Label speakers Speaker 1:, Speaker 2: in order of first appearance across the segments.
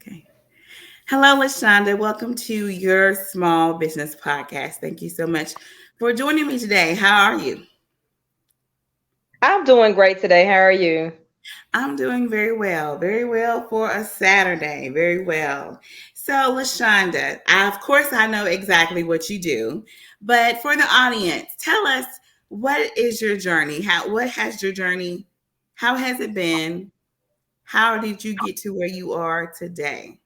Speaker 1: Okay. Hello, Lashanda. Welcome to your small business podcast. Thank you so much for joining me today. How are you?
Speaker 2: I'm doing great today. How are you?
Speaker 1: I'm doing very well for a Saturday. Very well. So, Lashanda, of course, I know exactly what you do, but for the audience, tell us what is your journey? What has your journey? How has it been? How did you get to where you are today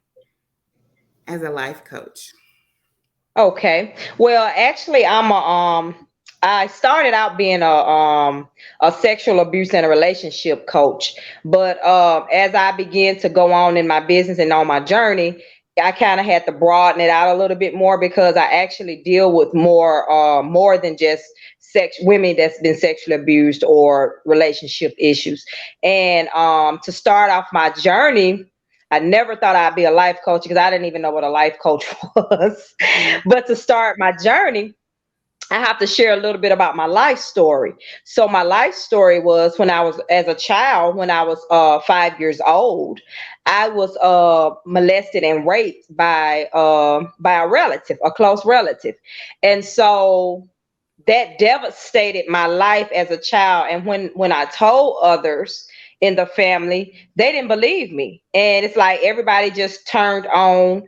Speaker 1: as a life coach?
Speaker 2: Okay. Well, actually, I started out being a sexual abuse and a relationship coach, but as I began to go on in my business and on my journey, I kind of had to broaden it out a little bit more because I actually deal with more than just sex women that's been sexually abused or relationship issues. And to start off my journey, I never thought I'd be a life coach because I didn't even know what a life coach was. But to start my journey, I have to share a little bit about my life story. So my life story was when I was as a child, when I was 5 years old, I was molested and raped by a relative, a close relative, and so that devastated my life as a child. And when I told others in the family, they didn't believe me, and it's like everybody just turned on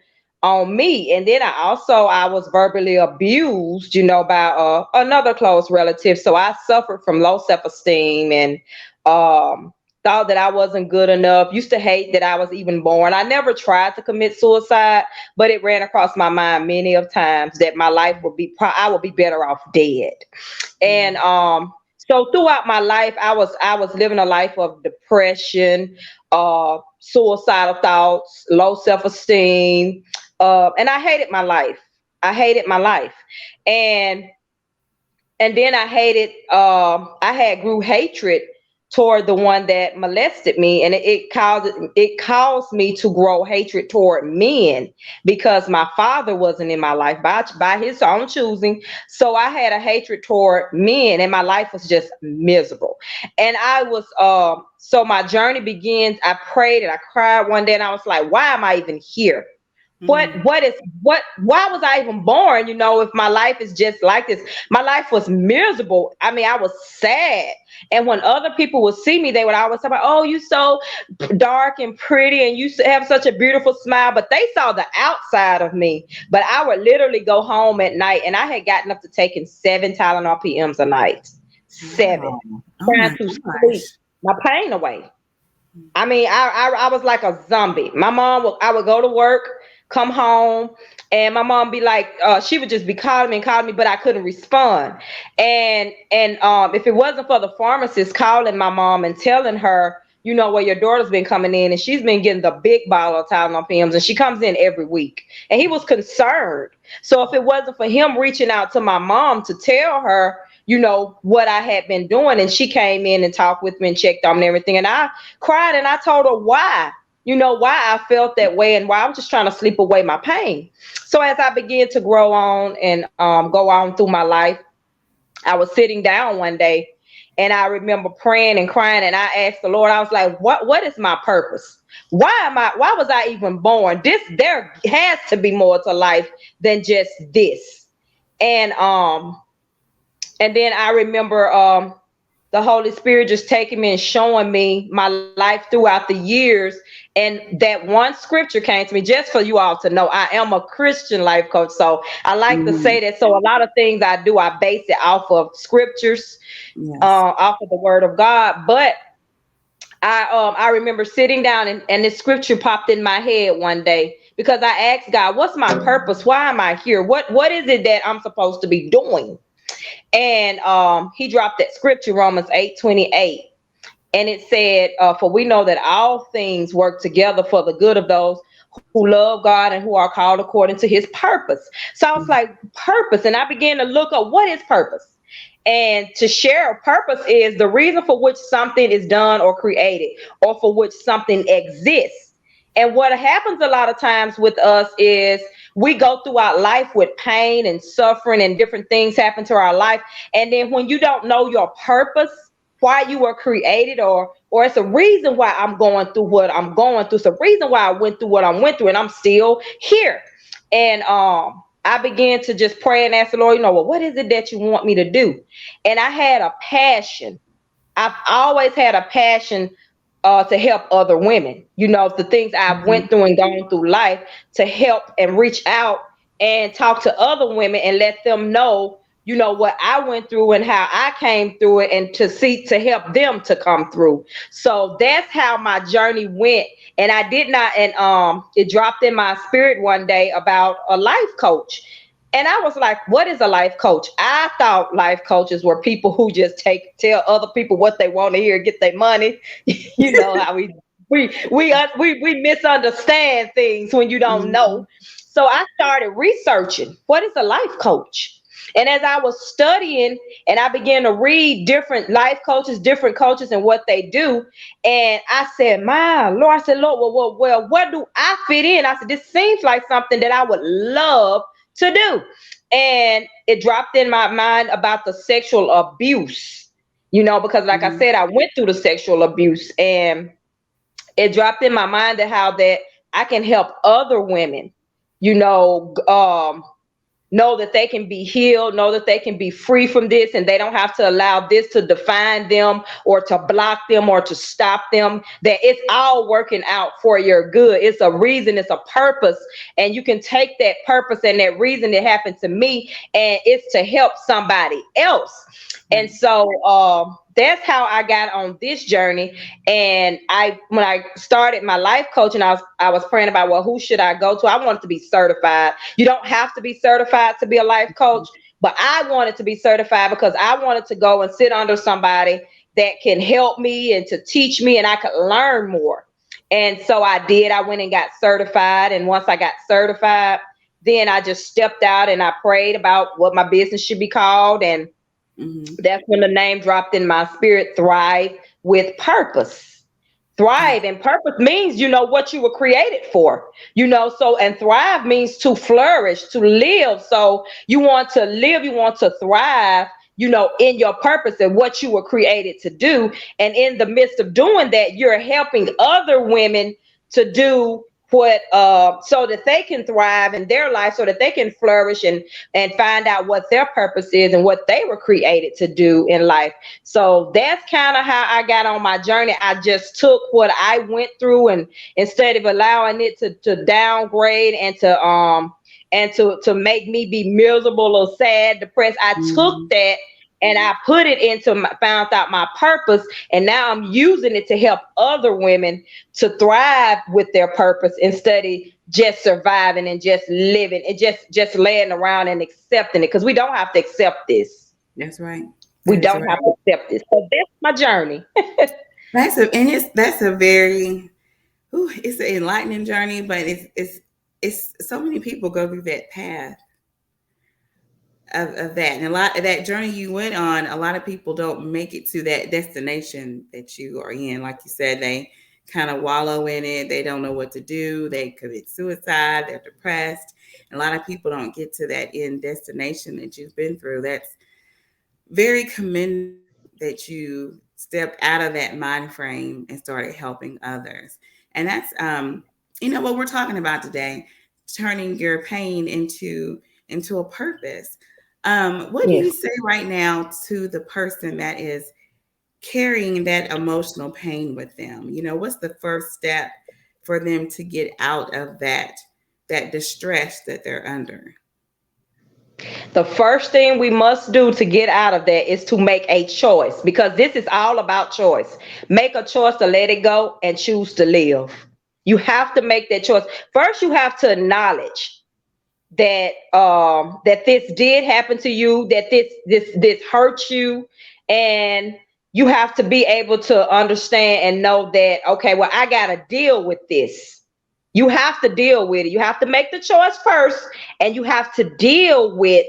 Speaker 2: me. And then I was verbally abused, by another close relative. So I suffered from low self-esteem and um thought that I wasn't good enough, used to hate that I was even born. I never tried to commit suicide, but it ran across my mind many of times that my life I would be better off dead. And
Speaker 1: Mm.
Speaker 2: so throughout my life, I was living a life of depression, suicidal thoughts, low self-esteem, and I hated my life. I hated my life. And then I had grew hatred toward the one that molested me, and it caused me to grow hatred toward men because my father wasn't in my life by his own choosing. So I had a hatred toward men, and my life was just miserable. And I was so my journey begins. I prayed and I cried one day, and I was like, why am I even here?
Speaker 1: Mm.
Speaker 2: Why was I even born, if my life is just like this? My life was miserable. I mean, I was sad. And when other people would see me, they would always say, oh, you so dark and pretty, and have such a beautiful smile. But they saw the outside of me. But I would literally go home at night, and I had gotten up to taking 7 Tylenol PMs a night. Seven.
Speaker 1: Wow. Oh
Speaker 2: Trying
Speaker 1: my
Speaker 2: to sleep
Speaker 1: gosh.
Speaker 2: my pain away. I mean, I was like a zombie. I would go to work, come home, and my mom be like, she would just be calling me, but I couldn't respond. And if it wasn't for the pharmacist calling my mom and telling her, well, your daughter's been coming in and she's been getting the big bottle of Tylenol PMs, and she comes in every week. And he was concerned. So if it wasn't for him reaching out to my mom to tell her, what I had been doing, and she came in and talked with me and checked on me and everything, and I cried and I told her why I felt that way and why I was just trying to sleep away my pain. So as I began to grow on and go on through my life, I was sitting down one day, and I remember praying and crying, and I asked the Lord, I was like, what is my purpose? Why was I even born? There has to be more to life than just this. And then I remember the Holy Spirit just taking me and showing me my life throughout the years. And that one scripture came to me, just for you all to know, I am a Christian life coach. So I like to
Speaker 1: Mm.
Speaker 2: say that. So a lot of things I do, I base it off of scriptures,
Speaker 1: Yes.
Speaker 2: off of the word of God. But I remember sitting down, and this scripture popped in my head one day because I asked God, what's my purpose? Why am I here? What is it that I'm supposed to be doing? And he dropped that scripture, Romans 8:28. And it said, for we know that all things work together for the good of those who love God and who are called according to his purpose. So I was like, purpose. And I began to look up, what is purpose? And to share, a purpose is the reason for which something is done or created, or for which something exists. And what happens a lot of times with us is we go throughout life with pain and suffering, and different things happen to our life. And then when you don't know your purpose, why you were created, or it's a reason why I'm going through what I'm going through. It's a reason why I went through what I went through, and I'm still here. And I began to just pray and ask the Lord, well, what is it that you want me to do? And I had a passion. I've always had a passion to help other women. The things I've
Speaker 1: Mhm.
Speaker 2: went through and gone through life, to help and reach out and talk to other women and let them know, what I went through and how I came through it, and to help them to come through. So that's how my journey went. And I did not, and it dropped in my spirit one day about a life coach. And I was like, what is a life coach? I thought life coaches were people who just tell other people what they want to hear, get their money. You know how we misunderstand things when you don't know.
Speaker 1: Mhm.
Speaker 2: So I started researching, what is a life coach? And as I was studying, and I began to read different life coaches, different coaches, and what they do, and I said, my Lord, I said, Lord, well, where do I fit in? I said, this seems like something that I would love to do. And it dropped in my mind about the sexual abuse, because like I
Speaker 1: Mhm.
Speaker 2: said, I went through the sexual abuse, and it dropped in my mind that how that I can help other women, you know, um, know that they can be healed, know that they can be free from this, and they don't have to allow this to define them or to block them or to stop them. That it's all working out for your good. It's a reason, it's a purpose, and you can take that purpose and that reason that happened to me, and it's to help somebody else. And
Speaker 1: Right.
Speaker 2: so that's how I got on this journey. And when I started my life coaching, I was praying about, well, who should I go to? I wanted to be certified. You don't have to be certified to be a life coach, but I wanted to be certified because I wanted to go and sit under somebody that can help me and to teach me, and I could learn more. And so I did. I went and got certified. And once I got certified, then I just stepped out and I prayed about what my business should be called. And
Speaker 1: Mhm.
Speaker 2: that's when the name dropped in my spirit, Thrive with Purpose.
Speaker 1: Yes.
Speaker 2: Thrive and purpose means, what you were created for, so, and thrive means to flourish, to live. So you want to live, you want to thrive, in your purpose and what you were created to do. And in the midst of doing that, you're helping other women to do what so that they can thrive in their life, so that they can flourish and find out what their purpose is and what they were created to do in life. So that's kind of how I got on my journey. I just took what I went through, and instead of allowing it to downgrade and to make me be miserable or sad, depressed, I took
Speaker 1: Mhm.
Speaker 2: that and I put it into found out my purpose, and now I'm using it to help other women to thrive with their purpose instead of just surviving and just living and just laying around and accepting it, because we don't have to accept this.
Speaker 1: That's right.
Speaker 2: We
Speaker 1: That is
Speaker 2: don't
Speaker 1: right.
Speaker 2: have to accept this. So that's my journey.
Speaker 1: That's a very, it's an enlightening journey, but it's so many people go through that path of that, and a lot of that journey you went on. A lot of people don't make it to that destination that you are in. Like you said, they kind of wallow in it. They don't know what to do. They commit suicide. They're depressed. And a lot of people don't get to that end destination that you've been through. That's very commendable that you stepped out of that mind frame and started helping others. And that's what we're talking about today, turning your pain into a purpose. What do you
Speaker 2: Yes.
Speaker 1: say right now to the person that is carrying that emotional pain with them? What's the first step for them to get out of that distress that they're under?
Speaker 2: The first thing we must do to get out of that is to make a choice, because this is all about choice. Make a choice to let it go and choose to live. You have to make that choice. First, you have to acknowledge that this did happen to you, that this hurt you, and you have to be able to understand and know that, okay, well, I got to deal with this. You have to deal with it. You have to make the choice first, and you have to deal with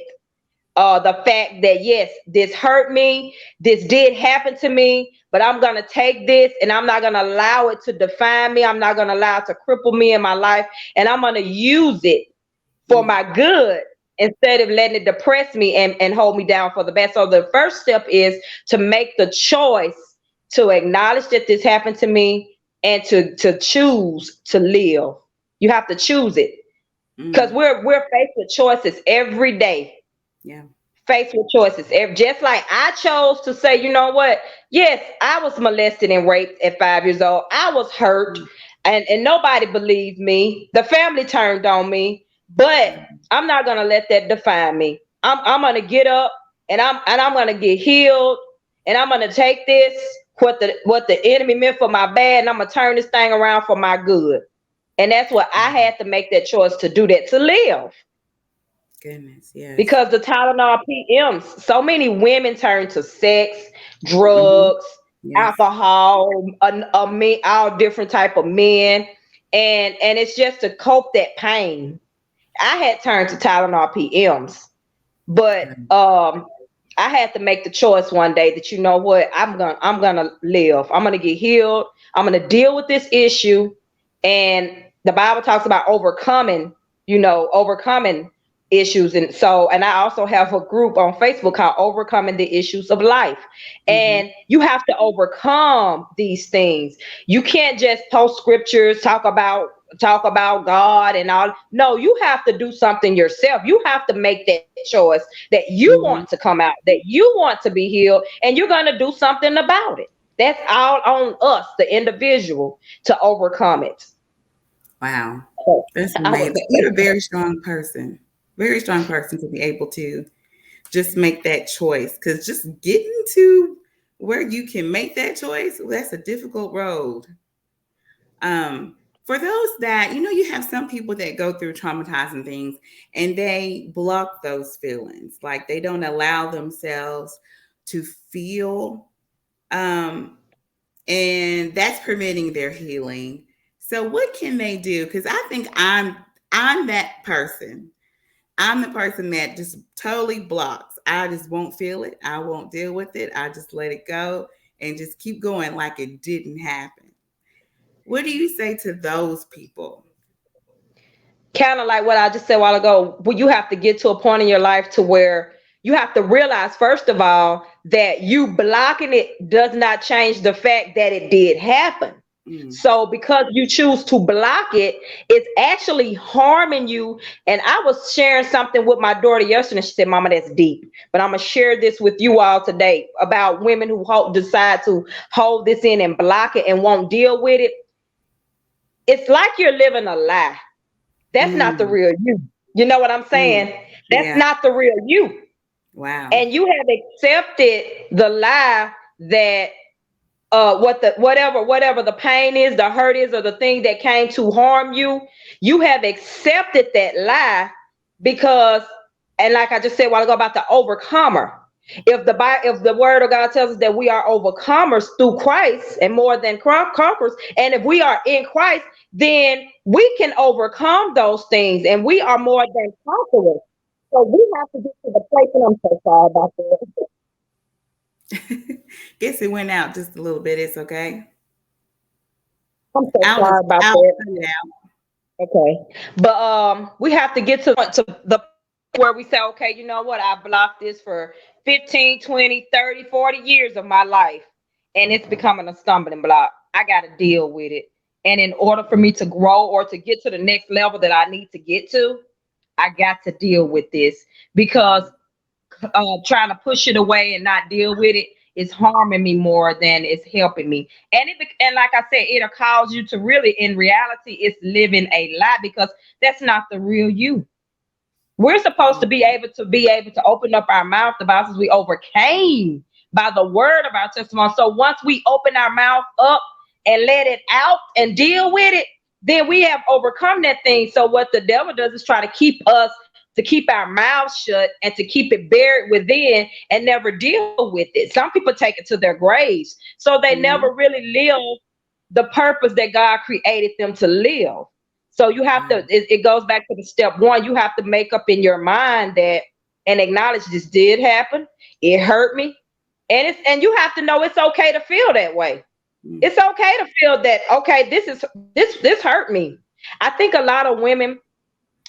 Speaker 2: the fact that, yes, this hurt me, this did happen to me, but I'm going to take this and I'm not going to allow it to define me. I'm not going to allow it to cripple me in my life, and I'm going to use it for
Speaker 1: Mm,
Speaker 2: my good. instead of letting it depress me and hold me down for the bad. So the first step is to make the choice to acknowledge that this happened to me and to choose to live. You have to choose it because
Speaker 1: Mm,
Speaker 2: we're faced with choices every day.
Speaker 1: yeah.
Speaker 2: Faced with choices. Just like I chose to say, you know what? Yes, I was molested and raped at 5 years old. I was hurt,
Speaker 1: Mm,
Speaker 2: and nobody believed me. The family turned on me, but
Speaker 1: mm,
Speaker 2: I'm not gonna let that define me. I'm gonna get up and I'm gonna get healed, and I'm gonna take this what the enemy meant for my bad, and I'm gonna turn this thing around for my good. And that's what I had to make that choice to do that to live.
Speaker 1: goodness, yes.
Speaker 2: Because the Tylenol PMs, so many women turn to sex,
Speaker 1: Hmm.
Speaker 2: drugs,
Speaker 1: Yes.
Speaker 2: alcohol, all different type of men, and it's just to cope that pain. I had turned to Tylenol PMs, but
Speaker 1: Good.
Speaker 2: I had to make the choice one day that, you know what, I'm gonna live. I'm gonna get healed. I'm gonna deal with this issue. And the Bible talks about overcoming, overcoming issues. And I also have a group on Facebook called Overcoming the Issues of Life.
Speaker 1: Hmm.
Speaker 2: And you have to overcome these things. You can't just post scriptures, talk about God and all. No, you have to do something yourself. You have to make that choice that you want
Speaker 1: Hmm.
Speaker 2: to come out, that you want to be healed, and you're going to do something about it. That's all on us, the individual, to overcome it.
Speaker 1: Wow.
Speaker 2: So
Speaker 1: That's
Speaker 2: I was,
Speaker 1: amazing. You're a very strong person. Very strong person to be able to just make that choice. Because just getting to where you can make that choice, that's a difficult road. For those that, you have some people that go through traumatizing things and they block those feelings. Like they don't allow themselves to feel. Um, and that's preventing their healing. So what can they do? Because I think I'm that person. I'm the person that just totally blocks. I just won't feel it. I won't deal with it. I just let it go and just keep going like it didn't happen. What do you say to those people?
Speaker 2: kind of like what I just said a while ago, well, you have to get to a point in your life to where you have to realize, first of all, that you blocking it does not change the fact that it did happen.
Speaker 1: Mm,
Speaker 2: So because you choose to block it, it's actually harming you. And I was sharing something with my daughter yesterday. She said, Mama, that's deep. But I'm going to share this with you all today about women who decide to hold this in and block it and won't deal with it. It's like you're living a lie. That's not the
Speaker 1: mm,
Speaker 2: real you. You know what I'm
Speaker 1: mm.
Speaker 2: saying? That's
Speaker 1: Yeah.
Speaker 2: not the real you.
Speaker 1: Wow.
Speaker 2: And you have accepted the lie that whatever the pain is, the hurt is, or the thing that came to harm you, you have accepted that lie because, and like I just said a while ago about the overcomer. If the word of God tells us that we are overcomers through Christ and more than conquerors, and if we are in Christ, then we can overcome those things, and we are more than conquerors. So we have to get to the place, and I'm so sorry about that.
Speaker 1: Guess it went out just a little bit. It's okay.
Speaker 2: I'm so
Speaker 1: I'll
Speaker 2: sorry
Speaker 1: just
Speaker 2: about
Speaker 1: I'll
Speaker 2: that.
Speaker 1: cut it out.
Speaker 2: Okay. But we have to get to the where we say, okay, you know what? I blocked this for 15, 20, 30, 40 years of my life, and it's becoming a stumbling block. I got to deal with it. And in order for me to grow or to get to the next level that I need to get to, I got to deal with this because trying to push it away and not deal with it is harming me more than it's helping me. And like I said, it'll cause you to really, in reality, it's living a lie because that's not the real you. We're supposed to be able to open up our mouth. The Bible says we overcame by the word of our testimony. So once we open our mouth up and let it out and deal with it, then we have overcome that thing. So what the devil does is try to keep us to keep our mouths shut and to keep it buried within and never deal with it. Some people take it to their graves. So they never
Speaker 1: Mhm.
Speaker 2: really live the purpose that God created them to live. So you have to,
Speaker 1: Wow.
Speaker 2: it goes back to the step one. You have to make up in your mind that and acknowledge this did happen. It hurt me. And you have to know it's okay to feel that way.
Speaker 1: Mm,
Speaker 2: It's okay to feel that, okay, this hurt me. I think a lot of women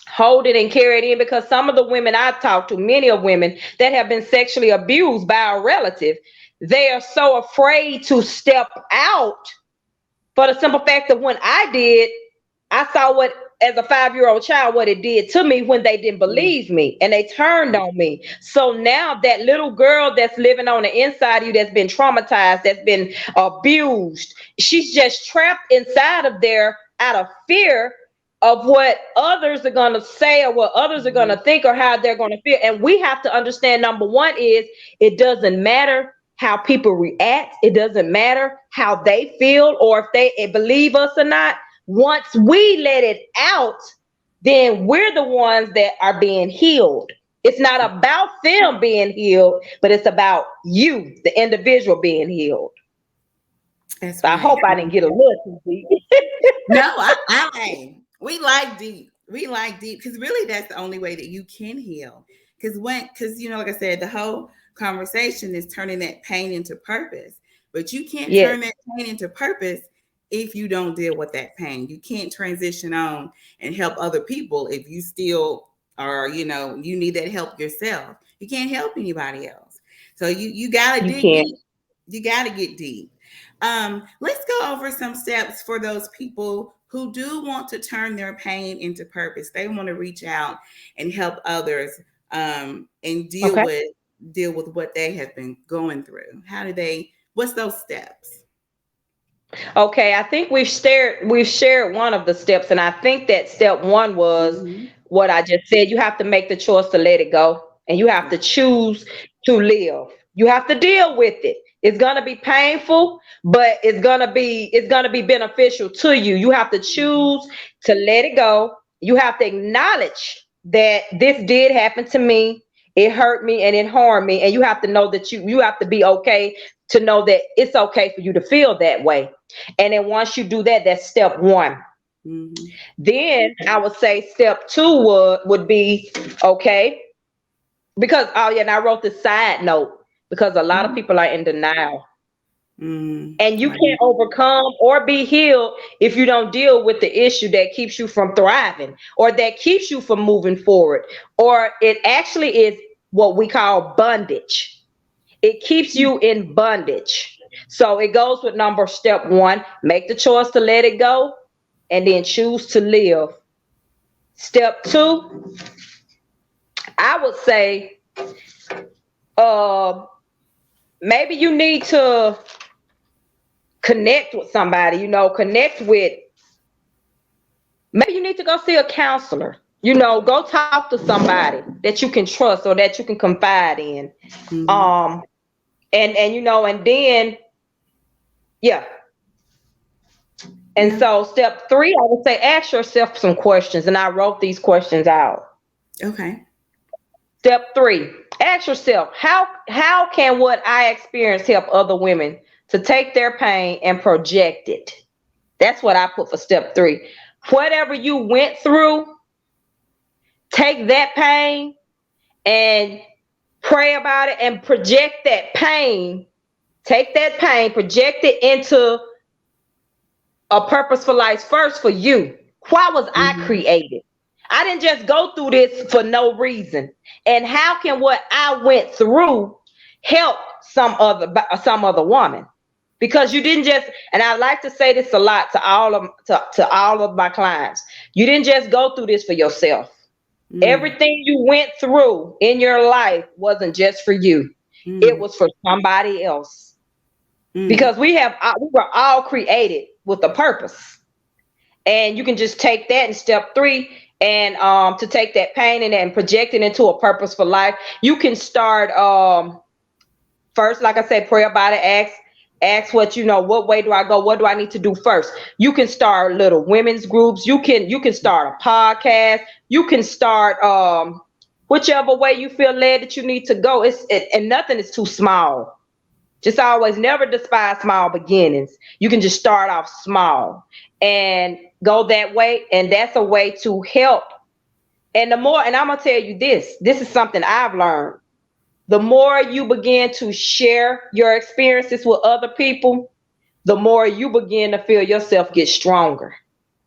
Speaker 2: hold it and carry it in, because some of the women I talk to, many of women that have been sexually abused by a relative, they are so afraid to step out for the simple fact that when I did, I saw what, as a 5-year-old child, what it did to me when they didn't
Speaker 1: Mm.
Speaker 2: believe me and they turned on me. So now that little girl that's living on the inside of you, that's been traumatized, that's been abused, she's just trapped inside of there out of fear of what others are going to say or what others are going to
Speaker 1: Mhm.
Speaker 2: think or how they're going to feel. And we have to understand, number one is, it doesn't matter how people react. It doesn't matter how they feel or if they believe us or not. Once we let it out, then we're the ones that are being healed. It's not about them being healed, but it's about you, the individual, being healed.
Speaker 1: That's
Speaker 2: So I
Speaker 1: right.
Speaker 2: hope I didn't get a little too deep.
Speaker 1: No, we like deep. We like deep because really that's the only way that you can heal. Because like I said, the whole conversation is turning that pain into purpose. But you can't
Speaker 2: Yes,
Speaker 1: turn that pain into purpose if you don't deal with that pain. You can't transition on and help other people if you still are, you need that help yourself. You can't help anybody else. So you gotta
Speaker 2: you
Speaker 1: dig
Speaker 2: can.
Speaker 1: deep. You gotta get deep. Let's go over some steps for those people who do want to turn their pain into purpose. They want to reach out and help others, and
Speaker 2: Okay.
Speaker 1: deal with what they have been going through. How do they? What's those steps?
Speaker 2: Okay, I think we've shared one of the steps, and I think that step one was
Speaker 1: Mm-hmm.
Speaker 2: what I just said. You have to make the choice to let it go, and you have to choose to live. You have to deal with it. It's gonna be painful, but it's gonna be beneficial to you. You have to
Speaker 1: Mm-hmm.
Speaker 2: choose to let it go. You have to acknowledge that this did happen to me. It hurt me and it harmed me, and you have to know that you have to be okay to know that it's okay for you to feel that way. And then once you do that, that's step one.
Speaker 1: Mm-hmm.
Speaker 2: Then I would say step two would be, okay, because, oh yeah, and I wrote the side note, because a lot of people are in denial.
Speaker 1: Mm-hmm.
Speaker 2: And you
Speaker 1: Right.
Speaker 2: can't overcome or be healed if you don't deal with the issue that keeps you from thriving or that keeps you from moving forward. Or it actually is what we call bondage. It keeps you in bondage. So it goes with number step one, make the choice to let it go and then choose to live. Step two, I would say, uh, maybe you need to connect with somebody, maybe you need to go see a counselor, go talk to somebody that you can trust or that you can confide in.
Speaker 1: Mm-hmm.
Speaker 2: Um, and then, yeah. And
Speaker 1: Yeah.
Speaker 2: so step three, I would say ask yourself some questions. And I wrote these questions out.
Speaker 1: Okay.
Speaker 2: Step three, ask yourself, how can what I experience help other women to take their pain and project it? That's what I put for step three. Whatever you went through, take that pain and pray about it and project that pain. Take that pain, project it into a purpose for life first for you. Why was I
Speaker 1: Mm-hmm.
Speaker 2: created? I didn't just go through this for no reason. And how can what I went through help some other woman? Because you didn't just, and I like to say this a lot to all of my clients. You didn't just go through this for yourself.
Speaker 1: Mm-hmm.
Speaker 2: Everything you went through in your life wasn't just for you. It
Speaker 1: Mm-hmm.
Speaker 2: was for somebody else.
Speaker 1: Mm-hmm.
Speaker 2: Because we were all created with a purpose. And you can just take that in step three, and to take that pain and project it into a purpose for life. You can start, first, like I said, pray about it. Ask what way do I go, what do I need to do first. You can start little women's groups. You can start a podcast. You can start, whichever way you feel led that you need to go. And nothing is too small. Just always never despise small beginnings. You can just start off small and go that way. And that's a way to help. And I'm going to tell you this is something I've learned. The more you begin to share your experiences with other people, the more you begin to feel yourself get stronger.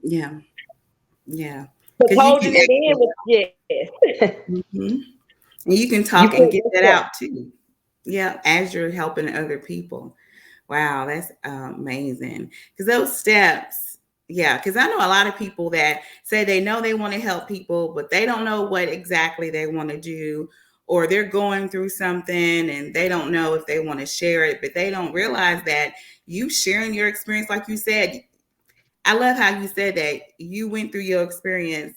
Speaker 1: Yeah. Yeah.
Speaker 2: But
Speaker 1: because you can
Speaker 2: holding it in
Speaker 1: actually
Speaker 2: was yes.
Speaker 1: mhm. And you can
Speaker 2: You
Speaker 1: talk and get
Speaker 2: couldn't
Speaker 1: that
Speaker 2: help.
Speaker 1: out too. Yeah, as you're helping other people. Wow, that's amazing. Because those steps, yeah, because I know a lot of people that say they know they want to help people, but they don't know what exactly they want to do, or they're going through something and they don't know if they want to share it, but they don't realize that you sharing your experience, like you said, I love how you said that you went through your experience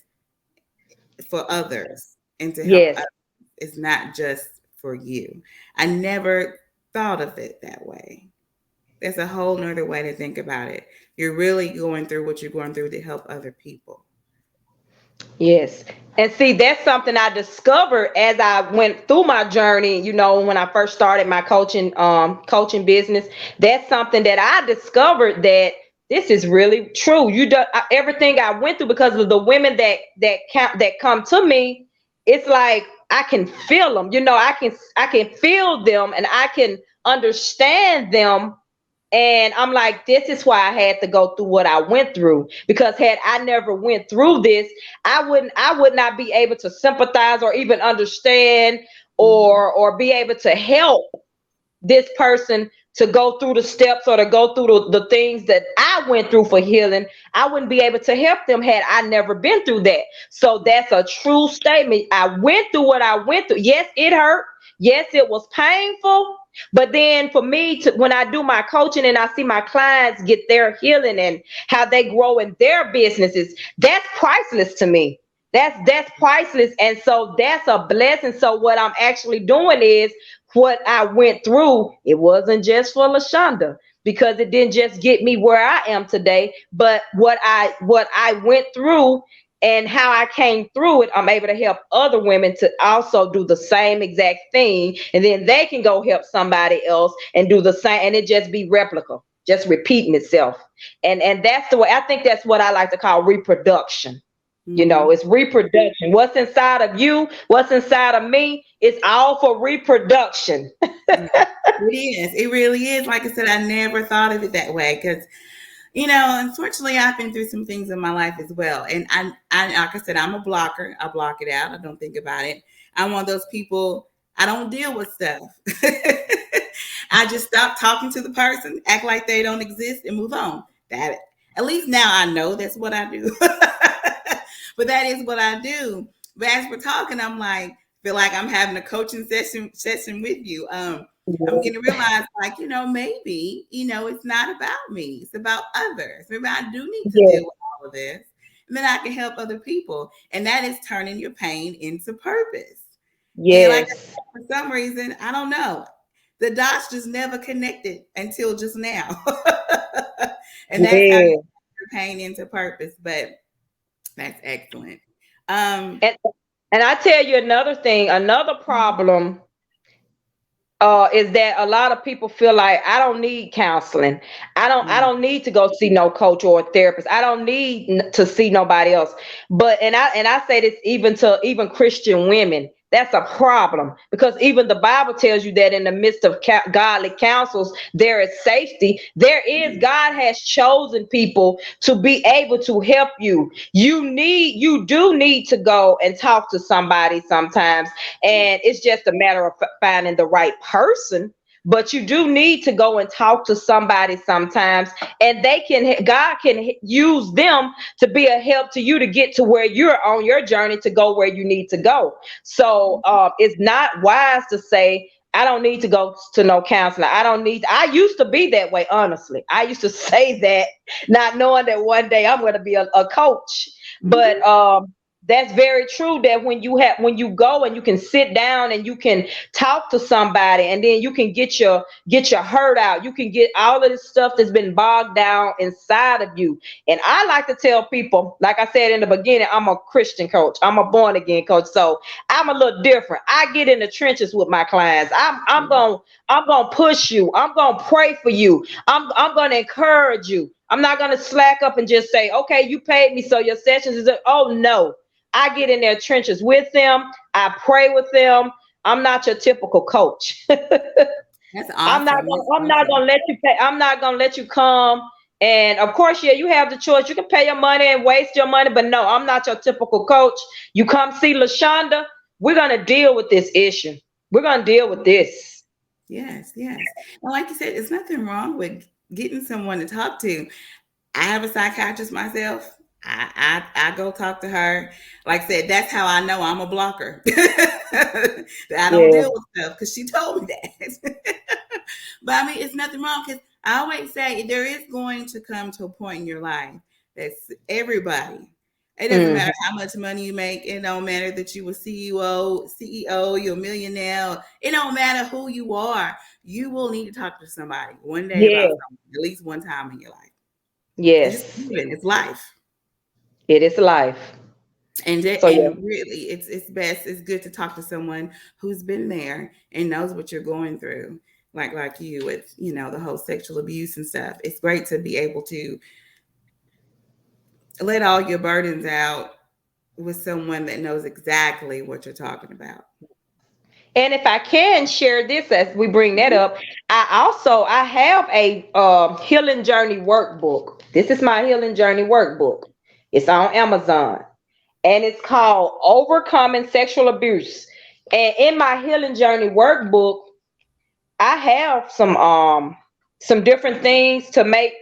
Speaker 1: for others and to help
Speaker 2: Yes.
Speaker 1: others. It's not just for you. I never thought of it that way. That's a whole nother way to think about it. You're really going through what you're going through to help other people.
Speaker 2: Yes. And see, that's something I discovered as I went through my journey, when I first started my coaching business. That's something that I discovered, that this is really true. Everything I went through, because of the women that come to me, it's like I can feel them. I can feel them, and I can understand them. And I'm like, this is why I had to go through what I went through, because had I never went through this, I would not be able to sympathize or even understand,
Speaker 1: Mhm.
Speaker 2: or be able to help this person to go through the steps, or to go through the things that I went through for healing. I wouldn't be able to help them had I never been through that. So that's a true statement. I went through what I went through. Yes, it hurt. Yes, it was painful. But then for me, when I do my coaching and I see my clients get their healing and how they grow in their businesses, that's priceless to me. That's priceless. And so that's a blessing. So what I'm actually doing is, what I went through, it wasn't just for Lashanda, because it didn't just get me where I am today, but what I went through and how I came through it, I'm able to help other women to also do the same exact thing, and then they can go help somebody else and do the same, and it just be replica, just repeating itself. And that's the way I think, that's what I like to call reproduction.
Speaker 1: Mhm.
Speaker 2: It's reproduction. What's inside of you, what's inside of me, it's all for reproduction.
Speaker 1: Yeah. It is. It really is. Like I said, I never thought of it that way because, unfortunately, I've been through some things in my life as well. And like I said, I'm a blocker. I block it out. I don't think about it. I'm one of those people. I don't deal with stuff. I just stop talking to the person, act like they don't exist, and move on. That At least now I know that's what I do. But that is what I do. But as we're talking, I'm like, feel like I'm having a coaching session with you. I'm getting to realize, like, maybe, it's not about me. It's about others. Maybe I do need to
Speaker 2: Yes,
Speaker 1: deal with all of this. And then I can help other people. And that is turning your pain into purpose. And like I
Speaker 2: yes,
Speaker 1: said, for some reason, I don't know. The dots just never connected until just now. And that's how you
Speaker 2: yes.
Speaker 1: turn your pain into purpose. But that's excellent. Um,
Speaker 2: And and I tell you another thing, another problem, is that a lot of people feel like, I don't need counseling. I
Speaker 1: mm,
Speaker 2: don't need to go see no coach or a therapist. I don't need to see nobody else. But and I say this even to even Christian women. That's a problem, because even the Bible tells you that in the midst of godly counsels, there is safety. God has chosen people to be able to help you. You do need to go and talk to somebody sometimes, and it's just a matter of finding the right person. But you do need to go and talk to somebody sometimes, and God can use them to be a help to you to get to where you're on your journey to go where you need to go. So it's not wise to say, I don't need to go to no counselor. I used to be that way, honestly. I used to say that, not knowing that one day I'm going to be a coach. But
Speaker 1: mhm.
Speaker 2: that's very true, that when you go and you can sit down and you can talk to somebody, and then you can get your hurt out. You can get all of this stuff that's been bogged down inside of you. And I like to tell people, like I said in the beginning, I'm a Christian coach. I'm a born again coach. So I'm a little different. I get in the trenches with my clients. I'm gonna push you. I'm gonna pray for you. I'm gonna encourage you. I'm not gonna slack up and just say, okay, you paid me, so your sessions is oh no. I get in their trenches with them. I pray with them. I'm not your typical coach.
Speaker 1: That's
Speaker 2: I'm not
Speaker 1: awesome.
Speaker 2: gonna
Speaker 1: That's
Speaker 2: I'm not
Speaker 1: awesome.
Speaker 2: gonna let you pay. I'm not gonna let you come And of course, yeah, you have the choice. You can pay your money and waste your money, but no, I'm not your typical coach. You come see Lashanda, we're gonna deal with this issue. We're gonna deal with this.
Speaker 1: Yes, yes. And like you said, there's nothing wrong with getting someone to talk to. I have a psychiatrist myself. I go talk to her. Like I said, that's how I know I'm a blocker. That I don't
Speaker 2: Yeah.
Speaker 1: deal with stuff because she told me that. But I mean, it's nothing wrong because I always say there is going to come to a point in your life that's everybody. It doesn't matter
Speaker 2: Hmm.
Speaker 1: how much money you make. It don't matter that you a CEO, you're a millionaire. It don't matter who you are. You will need to talk to somebody one day about
Speaker 2: Yeah.
Speaker 1: something, at least one time in your life. It's just
Speaker 2: Yes.
Speaker 1: human. It's life.
Speaker 2: It is life.
Speaker 1: And
Speaker 2: So yeah.
Speaker 1: really, it's best. It's good to talk to someone who's been there and knows what you're going through. Like you with the whole sexual abuse and stuff. It's great to be able to let all your burdens out with someone that knows exactly what you're talking about.
Speaker 2: And if I can share this as we bring that
Speaker 1: Mhm.
Speaker 2: up, I have a healing journey workbook. This is my healing journey workbook. It's on Amazon, and it's called Overcoming Sexual Abuse. And in my healing journey workbook, I have some different things to make,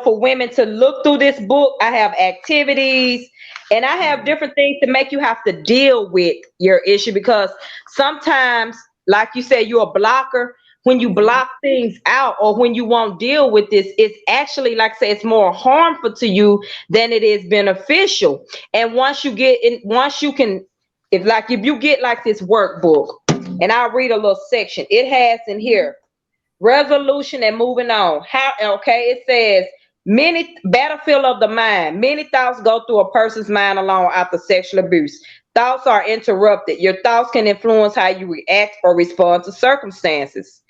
Speaker 2: for women to look through this book. I have activities and I have different things to make you have to deal with your issue because sometimes, like you said, you're a blocker. When you
Speaker 1: Mhm.
Speaker 2: block things out or when you won't deal with this, it's actually, like I say, it's more harmful to you than it is beneficial. And once you can, if you get like this workbook, and I'll read a little section. It has in here resolution and moving on. How okay, it says many battlefield of the mind. Many thoughts go through a person's mind alone after sexual abuse. Thoughts are interrupted. Your thoughts can influence how you react or respond to circumstances.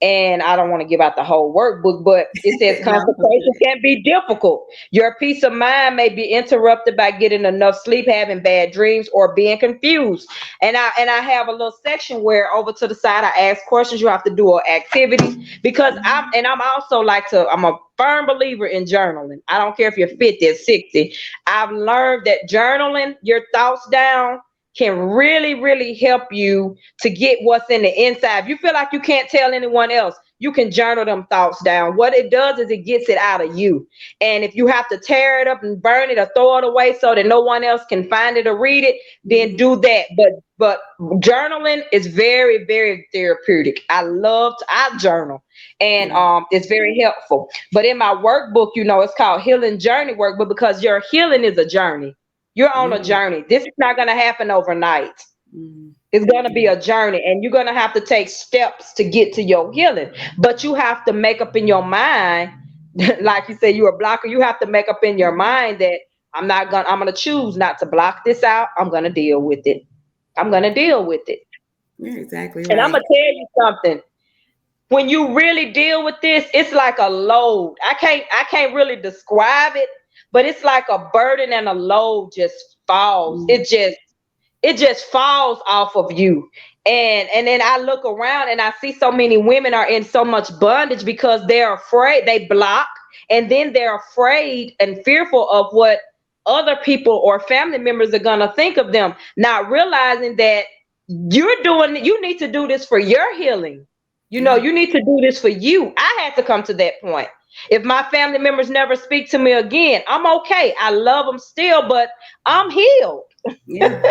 Speaker 2: And I don't want to give out the whole workbook, but it says
Speaker 1: No, it's
Speaker 2: concentration
Speaker 1: okay.
Speaker 2: can be difficult. Your peace of mind may be interrupted by getting enough sleep, having bad dreams, or being confused. And I have a little section where over to the side I ask questions. You have to do an activity because
Speaker 1: Mhm.
Speaker 2: I'm also I'm a firm believer in journaling. I don't care if you're 50 or 60. I've learned that journaling your thoughts down can really, really help you to get what's in the inside. If you feel like you can't tell anyone else, you can journal them thoughts down. What it does is it gets it out of you. And if you have to tear it up and burn it or throw it away so that no one else can find it or read it, then
Speaker 1: Mhm.
Speaker 2: do that. But journaling is very, very therapeutic. I journal and
Speaker 1: Yeah.
Speaker 2: it's very helpful. But in my workbook, it's called Healing Journey Workbook because your healing is a journey. You're on a
Speaker 1: Mm.
Speaker 2: journey. This is not going to happen overnight.
Speaker 1: Mm.
Speaker 2: It's going to be
Speaker 1: Yeah.
Speaker 2: a journey, and you're going to have to take steps to get to your healing. But you have to make up in your mind, like you said, you're a blocker. You have to make up in your
Speaker 1: Mhm.
Speaker 2: mind that I'm gonna choose not to block this out. I'm gonna deal with it. I'm gonna deal with it.
Speaker 1: You're exactly
Speaker 2: And I'm
Speaker 1: right.
Speaker 2: gonna tell you something. When you really deal with this, it's like a load. I can't really describe it, but it's like a burden and a load just falls.
Speaker 1: Mm.
Speaker 2: It just falls off of you. And then I look around and I see so many women are in so much bondage because they're afraid. They block and then they're afraid and fearful of what other people or family members are going to think of them, not realizing that you need to do this for your healing.
Speaker 1: Yeah.
Speaker 2: You need to do this for you. I had to come to that point. If my family members never speak to me again, I'm okay. I love them still, but I'm healed.
Speaker 1: Yeah.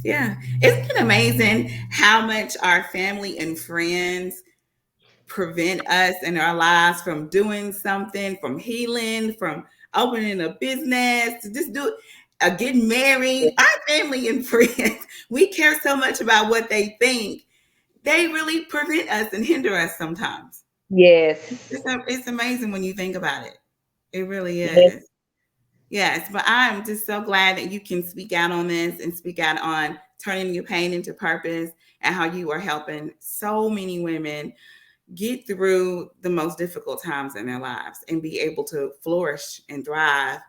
Speaker 1: Yeah. Isn't it amazing how much our family and friends prevent us in our lives from doing something, from healing, from opening a business, to just do getting married? Our family and friends, we care so much about what they think. They really prevent us and hinder us sometimes.
Speaker 2: Yes.
Speaker 1: It's amazing when you think about it. It really
Speaker 2: Yes.
Speaker 1: is. Yes, but I'm just so glad that you can speak out on this and speak out on turning your pain into purpose and how you are helping so many women get through the most difficult times in their lives and be able to flourish and thrive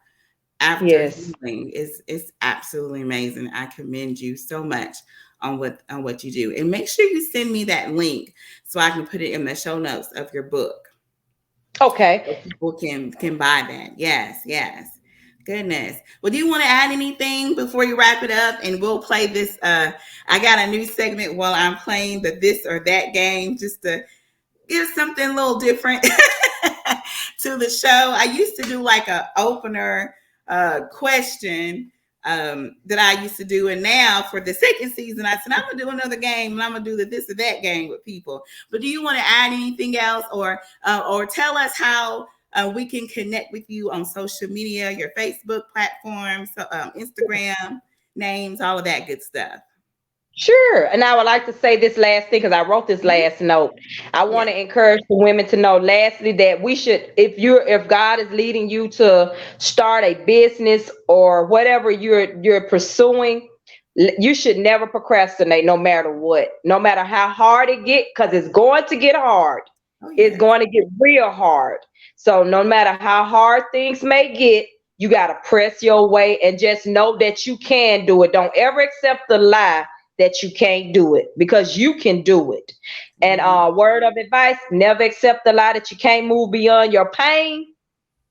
Speaker 1: after
Speaker 2: Yes.
Speaker 1: healing is absolutely amazing. I commend you so much on what you do. And make sure you send me that link so I can put it in the show notes of your book.
Speaker 2: Okay.
Speaker 1: so people can buy that. Yes, yes. Goodness. Well, do you want to add anything before you wrap it up? And we'll play this. I got a new segment while I'm playing the this or that game, just to give something a little different to the show. I used to do like a opener question that I used to do, and now for the second season, I said I'm gonna do another game, and I'm gonna do the this or that game with people. But do you want to add anything else, or tell us how we can connect with you on social media, your Facebook platform, so Instagram names, all of that good stuff.
Speaker 2: Sure. And I would like to say this last thing because I wrote this
Speaker 1: Mhm.
Speaker 2: last note. I want
Speaker 1: Yes.
Speaker 2: to encourage the women to know, lastly, that we should, if God is leading you to start a business or whatever you're pursuing, you should never procrastinate no matter what, no matter how hard it get, because it's going to get hard.
Speaker 1: Oh
Speaker 2: It's
Speaker 1: yes.
Speaker 2: going to get real hard. So no matter how hard things may get, you got to press your way and just know that you can do it. Don't ever accept the lie that you can't do it, because you can do it. And
Speaker 1: Amen.
Speaker 2: word of advice, never accept the lie that you can't move beyond your pain,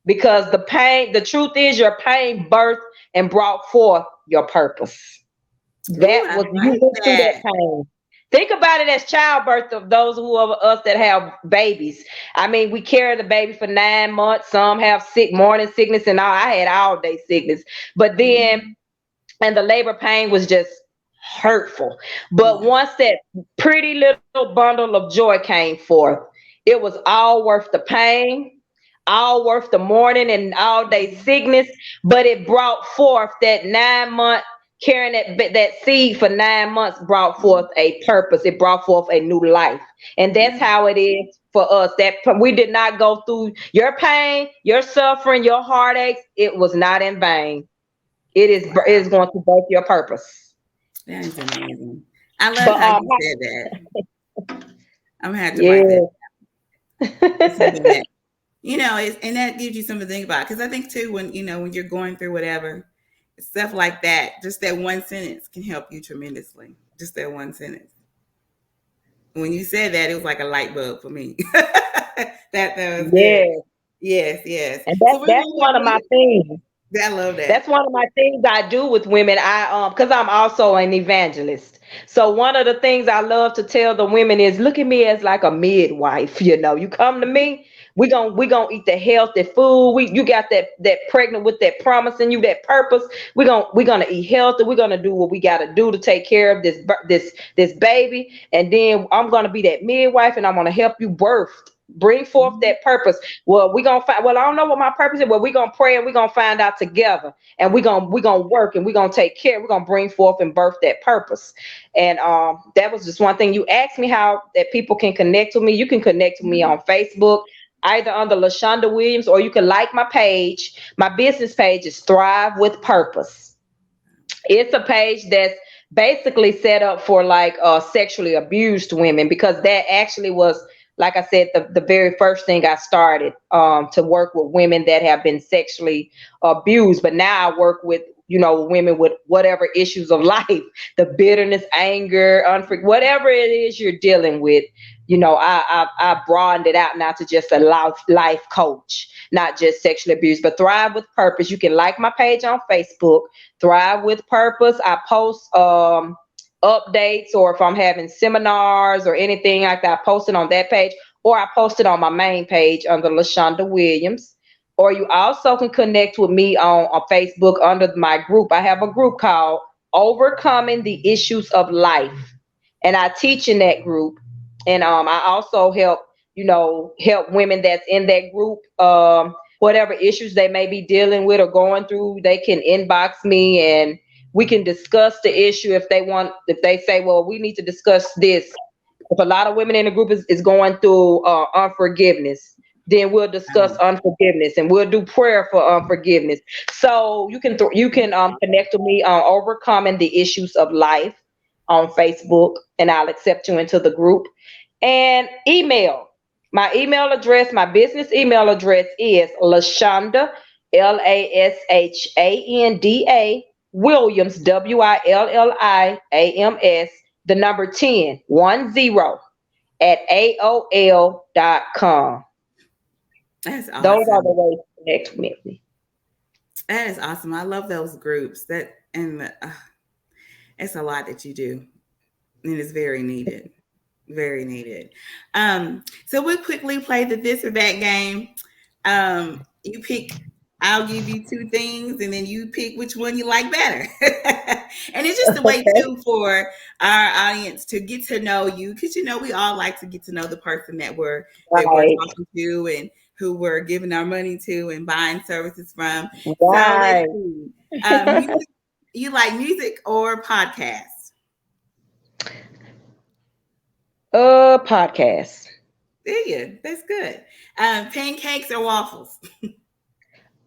Speaker 2: because the truth is your pain birthed and brought forth your purpose.
Speaker 1: Ooh,
Speaker 2: That
Speaker 1: I
Speaker 2: was, you
Speaker 1: like
Speaker 2: went through that
Speaker 1: that.
Speaker 2: pain. Think about it as childbirth of those who of us that have babies. I mean, we carry the baby for 9 months. Some have morning sickness and all. I had all day sickness, but then,
Speaker 1: Mhm.
Speaker 2: and the labor pain was just hurtful. But
Speaker 1: Yes.
Speaker 2: once that pretty little bundle of joy came forth, it was all worth the pain, all worth the morning and all day
Speaker 1: Mhm.
Speaker 2: sickness. But it brought forth that 9 month, carrying that seed for 9 months brought forth
Speaker 1: Mhm.
Speaker 2: a purpose. It brought forth a new life. And that's
Speaker 1: Yeah.
Speaker 2: how it is for us. That we did not go through your pain, your suffering, your heartaches. It was not in vain. It is
Speaker 1: Wow.
Speaker 2: going to birth your purpose.
Speaker 1: That is amazing. I love
Speaker 2: But
Speaker 1: how you said that. I'm gonna have to write that.
Speaker 2: yeah.
Speaker 1: It's something that and that gives you something to think about. Because I think too, when when you're going through whatever stuff like that, just that one sentence can help you tremendously. Just that one sentence. When you said that, it was like a light bulb for me. That was good.
Speaker 2: Yeah.
Speaker 1: Yes, yes.
Speaker 2: And
Speaker 1: So we're
Speaker 2: that's one of my things.
Speaker 1: I love that.
Speaker 2: That's one of my things I do with women. I because I'm also an evangelist. So one of the things I love to tell the women is, look at me as like a midwife. You come to me, we gonna eat the healthy food. You got that pregnant with that promise in you, that purpose. We gonna eat healthy. We're gonna do what we gotta do to take care of this baby. And then I'm gonna be that midwife, and I'm gonna help you bring forth
Speaker 1: Mhm.
Speaker 2: that purpose. Well, we gonna find. Well, I don't know what my purpose is. Well, we gonna pray and we gonna find out together, and we gonna work and we gonna take care. We're gonna bring forth and birth that purpose. And that was just one thing. You asked me how that people can connect with me. You can connect with me
Speaker 1: Mhm.
Speaker 2: on Facebook, either under Lashanda Williams, or you can like my page. My business page is Thrive with Purpose. It's a page that's basically set up for like sexually abused women, because that actually was, like I said, the very first thing I started, to work with women that have been sexually abused. But now I work with women with whatever issues of life, the bitterness, anger, whatever it is you're dealing with. I broadened it out now to just a life coach, not just sexual abuse, but Thrive with Purpose. You can like my page on Facebook, Thrive with Purpose. I post updates, or if I'm having seminars or anything like that, I post it on that page, or I post it on my main page under Lashanda Williams. Or you also can connect with me on Facebook under my group. I have a group called Overcoming the Issues of Life, and I teach in that group. And I also help women that's in that group. Whatever issues they may be dealing with or going through, they can inbox me and we can discuss the issue if they say, well, we need to discuss this. If a lot of women in the group is going through unforgiveness, then we'll discuss unforgiveness and we'll do prayer for unforgiveness. So you can connect with me on Overcoming the Issues of Life on Facebook, and I'll accept you into the group. And email. My business email address is Lashanda, Lashanda Williams, Williams, the number 10 at AOL.com.
Speaker 1: That's
Speaker 2: Those are the
Speaker 1: awesome.
Speaker 2: ways to connect with me.
Speaker 1: That is awesome. I love those groups. It's a lot that you do, and it's very needed. Very needed. So we'll quickly play the this or that game. You pick. I'll give you two things, and then you pick which one you like better. And it's just a way
Speaker 2: Okay.
Speaker 1: too for our audience to get to know you, because we all like to get to know the person that we're
Speaker 2: Right.
Speaker 1: talking to and who we're giving our money to and buying services from. So let's
Speaker 2: Right.
Speaker 1: see. Music. You like music or podcasts?
Speaker 2: Podcast.
Speaker 1: There you. That's good. Pancakes or waffles?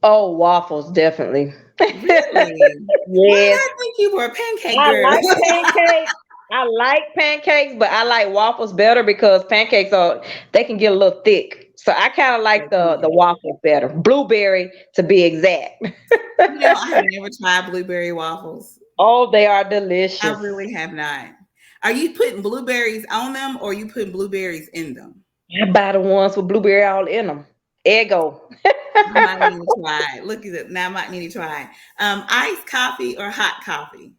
Speaker 2: Oh, waffles, definitely.
Speaker 1: Really? Why did
Speaker 2: Yes.
Speaker 1: I think you were a pancake
Speaker 2: I
Speaker 1: girl?
Speaker 2: like pancakes. I like pancakes, but I like waffles better because pancakes are they can get a little thick. So I kind of like the waffles better. Blueberry to be exact.
Speaker 1: I have never tried blueberry waffles.
Speaker 2: Oh, they are
Speaker 1: I
Speaker 2: delicious.
Speaker 1: really have not. Are you putting blueberries on them or are you putting blueberries in them?
Speaker 2: I buy the ones with blueberry all in them. Ego.
Speaker 1: I might need to try it. Look at it. Now I might need to try it. Iced coffee or hot coffee?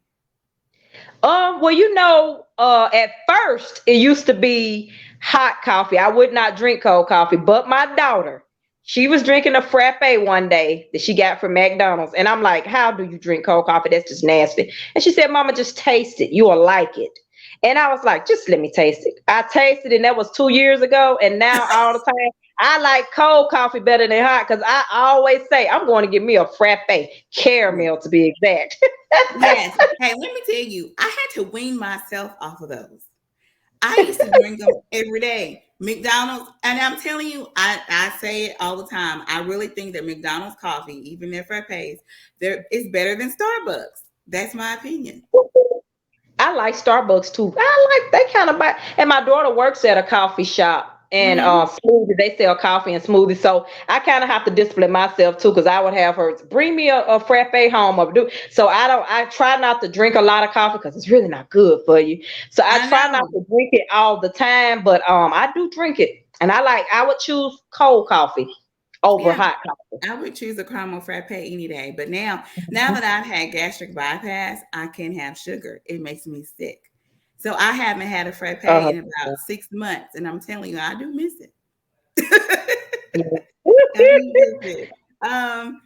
Speaker 2: Well, at first it used to be hot coffee. I would not drink cold coffee, but my daughter, she was drinking a frappe one day that she got from McDonald's, and I'm like, "How do you drink cold coffee? That's just nasty." And she said, "Mama, just taste it. You will like it." And I was like, "Just let me taste it." I tasted it, and that was 2 years ago. And now all the time, I like cold coffee better than hot because I always say I'm going to get me a frappe
Speaker 1: Yeah.
Speaker 2: caramel to be exact.
Speaker 1: Yes. Hey, let me tell you, I had to wean myself off of those. I used to drink them every day. McDonald's, and I'm telling you, I say it all the time. I really think that McDonald's coffee, even their frappes, is better than Starbucks. That's my opinion.
Speaker 2: I like Starbucks too. I like they kind of buy. And my daughter works at a coffee shop and
Speaker 1: Hmm.
Speaker 2: smoothie. They sell coffee and smoothies. So I kind of have to discipline myself too because I would have her bring me a frappe home or do. So I don't. I try not to drink a lot of coffee because it's really not good for you. So I
Speaker 1: I
Speaker 2: try not
Speaker 1: know.
Speaker 2: to drink it all the time. But I do drink it, and I would choose cold coffee over
Speaker 1: Yeah,
Speaker 2: hot coffee.
Speaker 1: I would choose a caramel frappe any day. But now that I've had gastric bypass, I can't have sugar. It makes me sick. So I haven't had a frappe
Speaker 2: Uh,
Speaker 1: in about 6 months, and I'm telling you, I do miss it.
Speaker 2: yeah.
Speaker 1: I do miss it.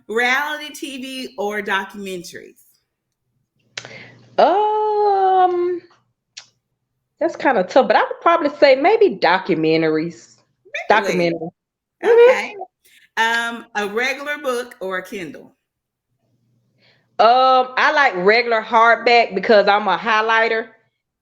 Speaker 1: Reality TV or documentaries?
Speaker 2: um. That's kind of tough, but I would probably say maybe documentaries.
Speaker 1: Really?
Speaker 2: Documentary. Hmm.
Speaker 1: Okay. A regular book or a Kindle?
Speaker 2: I like regular hardback because I'm a highlighter,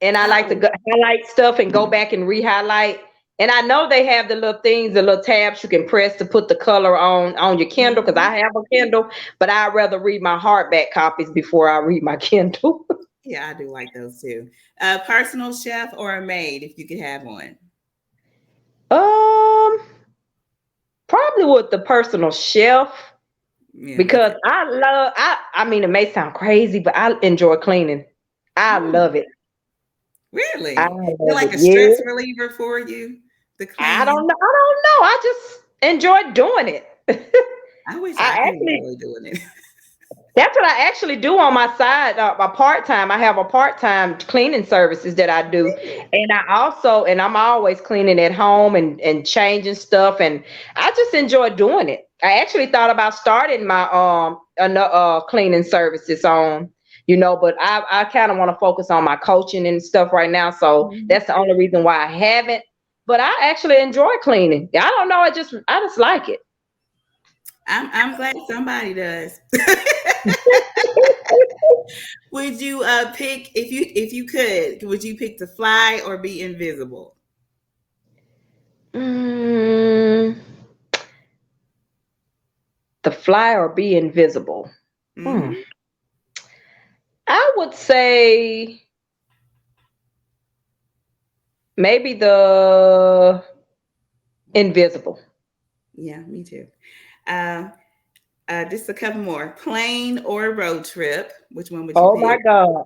Speaker 2: and I like to
Speaker 1: Oh,
Speaker 2: highlight stuff and go back and re-highlight. And I know they have the little things, the little tabs you can press to put the color on your Kindle because
Speaker 1: mhm.
Speaker 2: I have a Kindle, but I'd rather read my hardback copies before I read my Kindle.
Speaker 1: Yeah, I do like those too. A personal chef or a maid, if you could have one.
Speaker 2: um, Probably with the personal shelf.
Speaker 1: Yeah, me
Speaker 2: Because
Speaker 1: too.
Speaker 2: I mean, it may sound crazy, but I enjoy cleaning. I
Speaker 1: Hmm.
Speaker 2: love it. I
Speaker 1: Really? They're
Speaker 2: love
Speaker 1: like
Speaker 2: it.
Speaker 1: a
Speaker 2: Yeah.
Speaker 1: stress reliever for you, the
Speaker 2: I don't
Speaker 1: cleaning.
Speaker 2: know. I don't know. I just enjoy doing it.
Speaker 1: I wish I
Speaker 2: I
Speaker 1: could
Speaker 2: actually
Speaker 1: enjoy doing it.
Speaker 2: That's what I actually do on my side, my part time. I have a part time cleaning services that I do, and I'm always cleaning at home and changing stuff, and I just enjoy doing it. I actually thought about starting my cleaning services on, but I kind of want to focus on my coaching and stuff right now, so
Speaker 1: Mhm.
Speaker 2: that's the only reason why I haven't. But I actually enjoy cleaning. I don't know. I just like it.
Speaker 1: I'm glad somebody does. Would you pick if you could? Would you pick to fly or be invisible?
Speaker 2: Mm, the fly or be invisible. Hmm.
Speaker 1: Hmm.
Speaker 2: I would say maybe the invisible.
Speaker 1: Yeah, me too. Uh, just a couple more. Plane or road trip? Which one would you
Speaker 2: Oh my
Speaker 1: pick?
Speaker 2: God.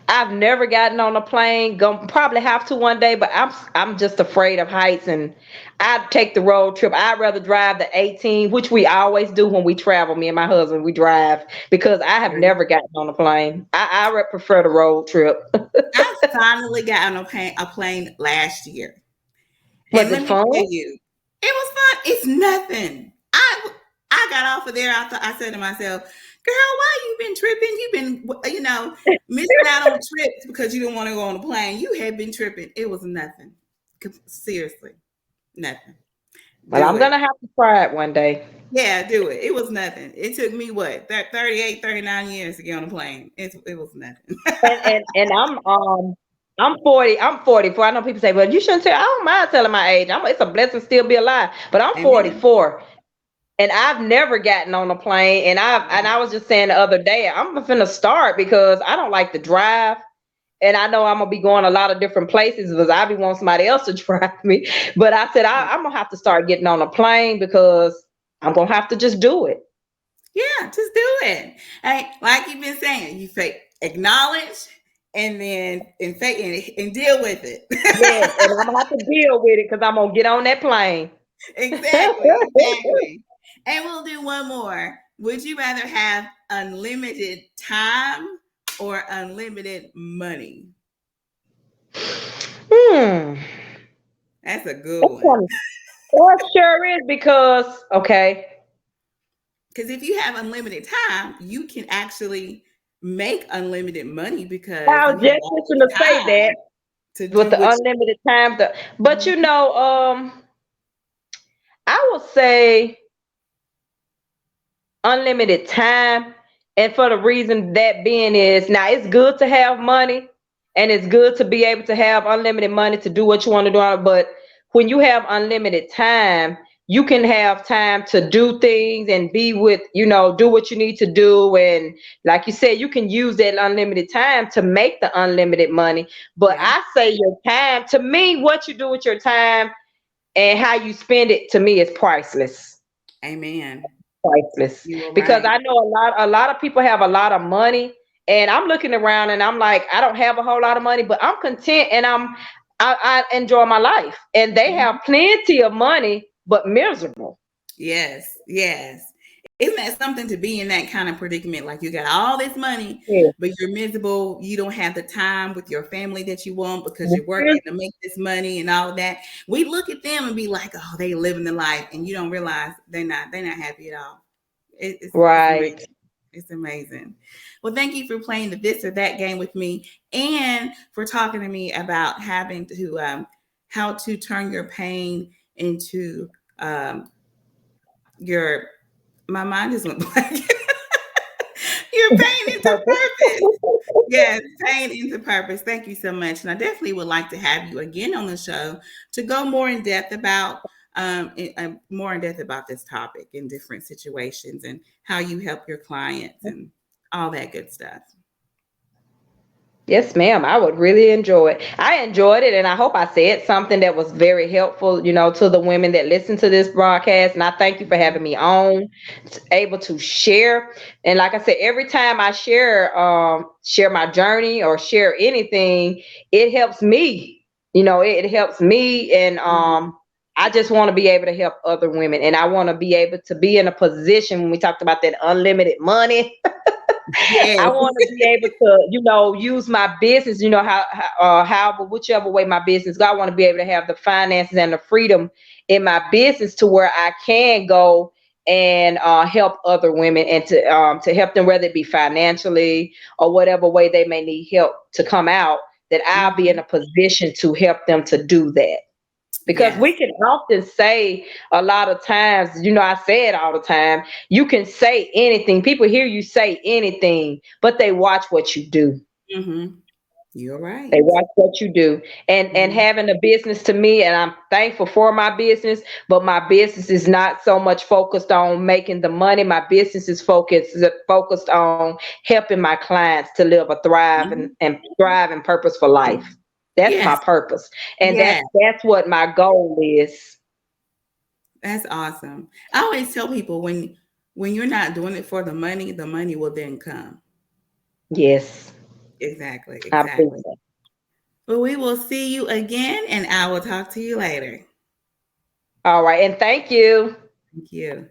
Speaker 2: I've never gotten on a plane. Going probably have to one day, but I'm just afraid of heights, and I'd take the road trip. I'd rather drive the 18, which we always do when we travel. Me and my husband, we drive because I have
Speaker 1: Right.
Speaker 2: never gotten on a plane. I prefer the road trip.
Speaker 1: I finally got on a plane last year. And
Speaker 2: Was
Speaker 1: let
Speaker 2: it
Speaker 1: me
Speaker 2: fun?
Speaker 1: tell you, it was fun. It's nothing. I got off of there. I said to myself, "Girl, why you been tripping? You've been, missing out on trips because you didn't want to go on a plane. You had been tripping. It was nothing. Seriously, nothing.
Speaker 2: Well,
Speaker 1: Do
Speaker 2: I'm
Speaker 1: it.
Speaker 2: gonna have to try it one day.
Speaker 1: Yeah, do it. It was nothing. It took me what, 38, 39 years to get on a plane. It was nothing.
Speaker 2: And I'm 40. I'm 44. I know people say, "Well, you shouldn't tell." I don't mind telling my age. It's a blessing to still be alive. But I'm
Speaker 1: Amen.
Speaker 2: 44, and I've never gotten on a plane. And I was just saying the other day, I'm finna start because I don't like to drive. And I know I'm gonna be going a lot of different places because I be wanting somebody else to drive me. But I said I'm gonna have to start getting on a plane because I'm gonna have to just do it.
Speaker 1: Yeah, just do it. Hey, like you've been saying, acknowledge and then and deal with it.
Speaker 2: Yes, and I'm gonna have to deal with it because I'm gonna get on that plane.
Speaker 1: Exactly, exactly. And we'll do one more. Would you rather have unlimited time or unlimited money?
Speaker 2: Hmm.
Speaker 1: That's a good
Speaker 2: That
Speaker 1: one.
Speaker 2: one- Well, it sure is because okay.
Speaker 1: Because if you have unlimited time, you can actually make unlimited money because
Speaker 2: I
Speaker 1: you
Speaker 2: was
Speaker 1: have
Speaker 2: just
Speaker 1: all
Speaker 2: fixing
Speaker 1: this
Speaker 2: to say that
Speaker 1: time to
Speaker 2: with
Speaker 1: do
Speaker 2: the
Speaker 1: what
Speaker 2: unlimited time. But
Speaker 1: you.
Speaker 2: I would say unlimited time, and for the reason that being is now it's good to have money, and it's good to be able to have unlimited money to do what you want to do. But when you have unlimited time, you can have time to do things and be with, do what you need to do. And like you said, you can use that unlimited time to make the unlimited money. But
Speaker 1: Yeah.
Speaker 2: I say your time, to me, what you do with your time and how you spend it, to me, is priceless.
Speaker 1: Amen.
Speaker 2: Priceless.
Speaker 1: You were
Speaker 2: Because
Speaker 1: right.
Speaker 2: I know a lot of people have a lot of money, and I'm looking around and I'm like, I don't have a whole lot of money, but I'm content, and I enjoy my life. And they have
Speaker 1: Mhm.
Speaker 2: plenty of money but miserable.
Speaker 1: Yes, yes. Isn't that something to be in that kind of predicament? Like you got all this money,
Speaker 2: Yeah.
Speaker 1: but you're miserable. You don't have the time with your family that you want because you're
Speaker 2: Mhm.
Speaker 1: working to make this money and all of that. We look at them and be like, "Oh, they living the life," and you don't realize they're not. They're not happy at all. It's
Speaker 2: Right.
Speaker 1: amazing. It's amazing. Well, thank you for playing the this or that game with me, and for talking to me about having to how to turn your pain into um, your my mind just went blank. Your pain into purpose. Yes, pain into purpose. Thank you so much. And I definitely would like to have you again on the show to go more in depth about this topic in different situations and how you help your clients and all that good stuff.
Speaker 2: Yes, ma'am. I would really enjoy it. I enjoyed it, and I hope I said something that was very helpful, to the women that listen to this broadcast. And I thank you for having me on, able to share. And like I said, every time I share my journey or share anything, it helps me. It helps me, and
Speaker 1: Mhm.
Speaker 2: I just want to be able to help other women, and I want to be able to be in a position when we talked about that unlimited money.
Speaker 1: Yes.
Speaker 2: I want to be able to, use my business, however, whichever way my business go. I want to be able to have the finances and the freedom in my business to where I can go and help other women and to help them, whether it be financially or whatever way they may need help to come out. That I'll be in
Speaker 1: Mhm.
Speaker 2: a position to help them to do that. Because we
Speaker 1: Yes.
Speaker 2: can often say a lot of times, I say it all the time, you can say anything. People hear you say anything, but they watch what you do.
Speaker 1: Mhm. You're
Speaker 2: They
Speaker 1: right.
Speaker 2: watch what you do. And
Speaker 1: Mhm.
Speaker 2: having a business, to me, and I'm thankful for my business, but my business is not so much focused on making the money. My business is focused on helping my clients to live a
Speaker 1: Mhm.
Speaker 2: thrive and purposeful life. That's my
Speaker 1: Yes.
Speaker 2: purpose. And that's
Speaker 1: Yes.
Speaker 2: that's what my goal is.
Speaker 1: That's awesome. I always tell people when you're not doing it for the money will then come.
Speaker 2: Yes.
Speaker 1: Exactly,
Speaker 2: I appreciate
Speaker 1: exactly.
Speaker 2: it.
Speaker 1: Well, we will see you again, and I will talk to you later.
Speaker 2: All right, and thank you.
Speaker 1: Thank you.